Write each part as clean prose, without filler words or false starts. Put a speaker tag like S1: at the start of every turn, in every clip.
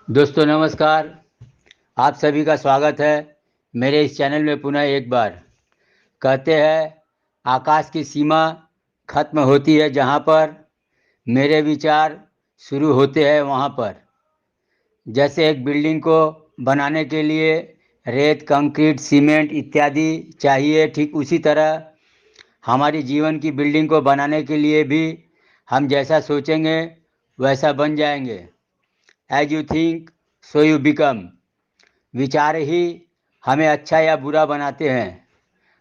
S1: दोस्तों नमस्कार। आप सभी का स्वागत है मेरे इस चैनल में पुनः एक बार। कहते हैं आकाश की सीमा खत्म होती है जहाँ पर मेरे विचार शुरू होते हैं वहाँ पर। जैसे एक बिल्डिंग को बनाने के लिए रेत, कंक्रीट, सीमेंट इत्यादि चाहिए, ठीक उसी तरह हमारी जीवन की बिल्डिंग को बनाने के लिए भी हम जैसा सोचेंगे वैसा बन जाएंगे। As you think so you become. विचार ही हमें अच्छा या बुरा बनाते हैं।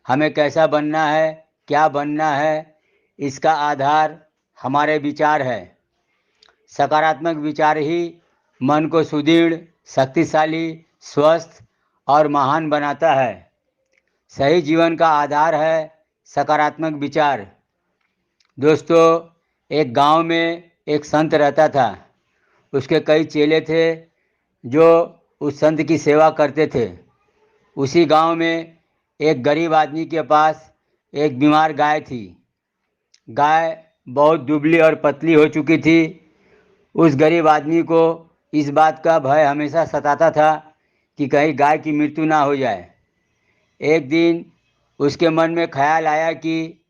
S1: हमें कैसा बनना है, क्या बनना है, इसका आधार हमारे विचार है। सकारात्मक विचार ही मन को सुदृढ़, शक्तिशाली, स्वस्थ और महान बनाता है। सही जीवन का आधार है सकारात्मक विचार। दोस्तों, एक गांव में एक संत रहता था। उसके कई चेले थे जो उस संत की सेवा करते थे। उसी गांव में एक गरीब आदमी के पास एक बीमार गाय थी। गाय बहुत दुबली और पतली हो चुकी थी। उस गरीब आदमी को इस बात का भय हमेशा सताता था कि कहीं गाय की मृत्यु ना हो जाए। एक दिन उसके मन में ख्याल आया कि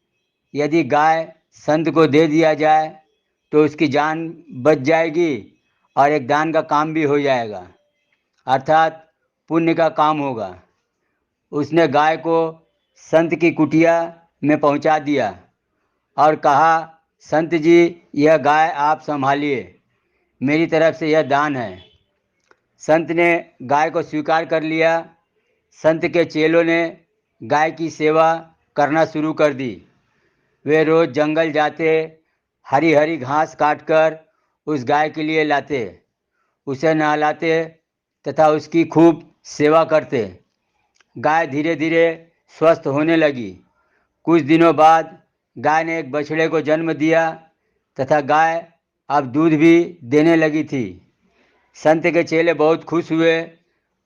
S1: यदि गाय संत को दे दिया जाए तो उसकी जान बच जाएगी और एक दान का काम भी हो जाएगा, अर्थात पुण्य का काम होगा। उसने गाय को संत की कुटिया में पहुंचा दिया और कहा, संत जी, यह गाय आप संभालिए, मेरी तरफ से यह दान है। संत ने गाय को स्वीकार कर लिया। संत के चेलों ने गाय की सेवा करना शुरू कर दी। वे रोज़ जंगल जाते, हरी हरी घास काटकर उस गाय के लिए लाते, उसे नहलाते तथा उसकी खूब सेवा करते। गाय धीरे धीरे स्वस्थ होने लगी। कुछ दिनों बाद गाय ने एक बछड़े को जन्म दिया तथा गाय अब दूध भी देने लगी थी। संत के चेले बहुत खुश हुए,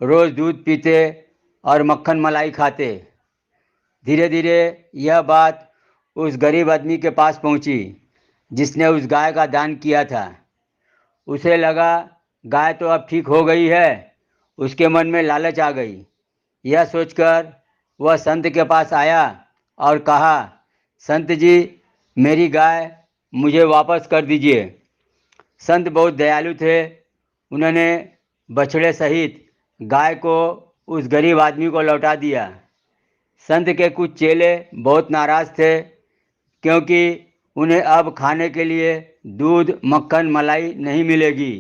S1: रोज़ दूध पीते और मक्खन मलाई खाते। धीरे धीरे यह बात उस गरीब आदमी के पास पहुंची जिसने उस गाय का दान किया था। उसे लगा गाय तो अब ठीक हो गई है। उसके मन में लालच आ गई। यह सोचकर वह संत के पास आया और कहा, संत जी, मेरी गाय मुझे वापस कर दीजिए। संत बहुत दयालु थे। उन्होंने बछड़े सहित गाय को उस गरीब आदमी को लौटा दिया। संत के कुछ चेले बहुत नाराज थे क्योंकि उन्हें अब खाने के लिए दूध, मक्खन, मलाई नहीं मिलेगी।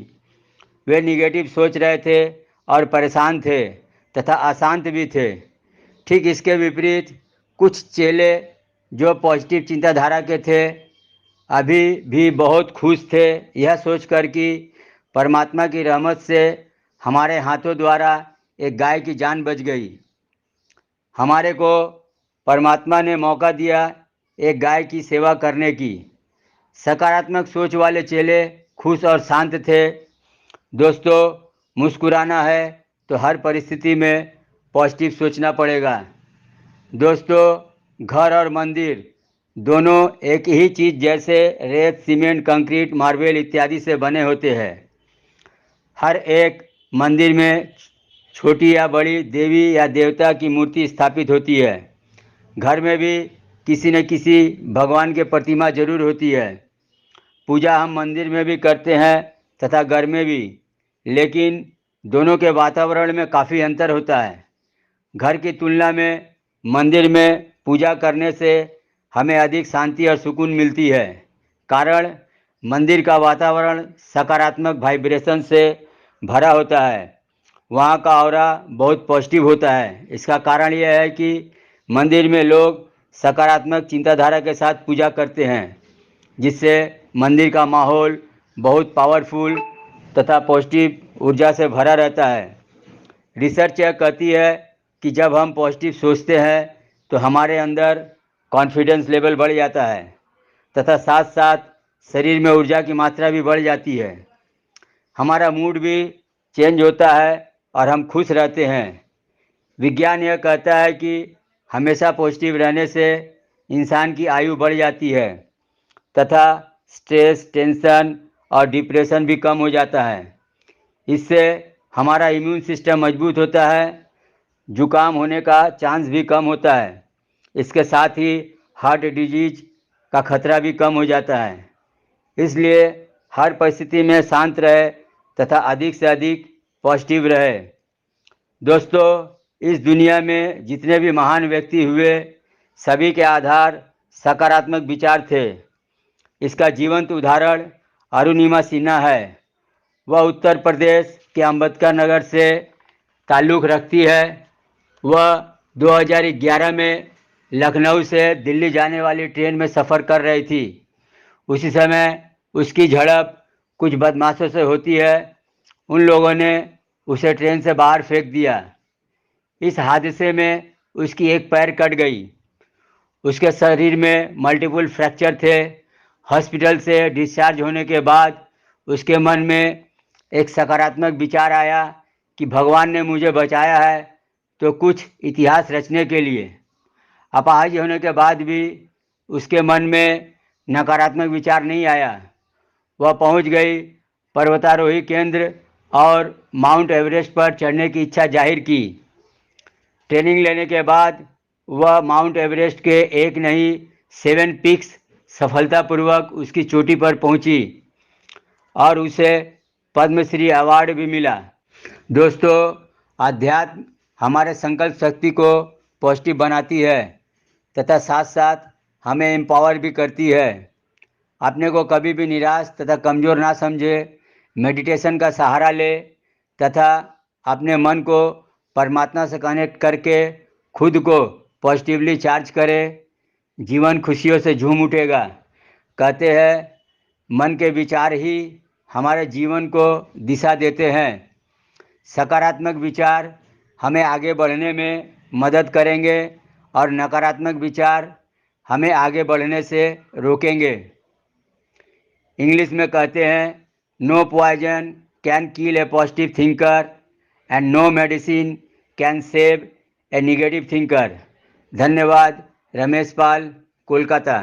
S1: वे निगेटिव सोच रहे थे और परेशान थे तथा अशांत भी थे। ठीक इसके विपरीत कुछ चेले जो पॉजिटिव चिंताधारा के थे अभी भी बहुत खुश थे, यह सोचकर कि परमात्मा की रहमत से हमारे हाथों द्वारा एक गाय की जान बच गई। हमारे को परमात्मा ने मौका दिया एक गाय की सेवा करने की। सकारात्मक सोच वाले चेले खुश और शांत थे। दोस्तों, मुस्कुराना है तो हर परिस्थिति में पॉजिटिव सोचना पड़ेगा। दोस्तों, घर और मंदिर दोनों एक ही चीज़ जैसे रेत, सीमेंट, कंक्रीट, मार्बल इत्यादि से बने होते हैं। हर एक मंदिर में छोटी या बड़ी देवी या देवता की मूर्ति स्थापित होती है। घर में भी किसी न किसी भगवान की प्रतिमा जरूर होती है। पूजा हम मंदिर में भी करते हैं तथा घर में भी, लेकिन दोनों के वातावरण में काफ़ी अंतर होता है। घर की तुलना में मंदिर में पूजा करने से हमें अधिक शांति और सुकून मिलती है। कारण मंदिर का वातावरण सकारात्मक वाइब्रेशन से भरा होता है। वहाँ का ऑरा बहुत पॉजिटिव होता है। इसका कारण यह है कि मंदिर में लोग सकारात्मक चिंताधारा के साथ पूजा करते हैं, जिससे मंदिर का माहौल बहुत पावरफुल तथा पॉजिटिव ऊर्जा से भरा रहता है। रिसर्च यह कहती है कि जब हम पॉजिटिव सोचते हैं तो हमारे अंदर कॉन्फिडेंस लेवल बढ़ जाता है तथा साथ साथ शरीर में ऊर्जा की मात्रा भी बढ़ जाती है। हमारा मूड भी चेंज होता है और हम खुश रहते हैं। विज्ञान यह कहता है कि हमेशा पॉजिटिव रहने से इंसान की आयु बढ़ जाती है तथा स्ट्रेस, टेंशन और डिप्रेशन भी कम हो जाता है। इससे हमारा इम्यून सिस्टम मजबूत होता है, जुकाम होने का चांस भी कम होता है। इसके साथ ही हार्ट डिजीज का खतरा भी कम हो जाता है। इसलिए हर परिस्थिति में शांत रहे तथा अधिक से अधिक पॉजिटिव रहे। दोस्तों, इस दुनिया में जितने भी महान व्यक्ति हुए, सभी के आधार सकारात्मक विचार थे। इसका जीवंत उदाहरण अरुणिमा सिन्हा है। वह उत्तर प्रदेश के अम्बेडकर नगर से ताल्लुक़ रखती है। वह 2011 में लखनऊ से दिल्ली जाने वाली ट्रेन में सफ़र कर रही थी। उसी समय उसकी झड़प कुछ बदमाशों से होती है। उन लोगों ने उसे ट्रेन से बाहर फेंक दिया। इस हादसे में उसकी एक पैर कट गई। उसके शरीर में मल्टीपल फ्रैक्चर थे। हॉस्पिटल से डिस्चार्ज होने के बाद उसके मन में एक सकारात्मक विचार आया कि भगवान ने मुझे बचाया है तो कुछ इतिहास रचने के लिए। अपाहिज होने के बाद भी उसके मन में नकारात्मक विचार नहीं आया। वह पहुंच गई पर्वतारोही केंद्र और माउंट एवरेस्ट पर चढ़ने की इच्छा जाहिर की। ट्रेनिंग लेने के बाद वह माउंट एवरेस्ट के एक नहीं 7 पीक्स सफलतापूर्वक उसकी चोटी पर पहुंची और उसे पद्मश्री अवार्ड भी मिला। दोस्तों, अध्यात्म हमारे संकल्प शक्ति को पॉजिटिव बनाती है तथा साथ साथ हमें एम्पावर भी करती है। अपने को कभी भी निराश तथा कमज़ोर ना समझे, मेडिटेशन का सहारा ले तथा अपने मन को परमात्मा से कनेक्ट करके खुद को पॉजिटिवली चार्ज करे। जीवन खुशियों से झूम उठेगा। कहते हैं मन के विचार ही हमारे जीवन को दिशा देते हैं। सकारात्मक विचार हमें आगे बढ़ने में मदद करेंगे और नकारात्मक विचार हमें आगे बढ़ने से रोकेंगे। इंग्लिश में कहते हैं no poison can kill a positive thinker and no medicine can save a negative thinker. धन्यवाद। रमेश पाल, कोलकाता।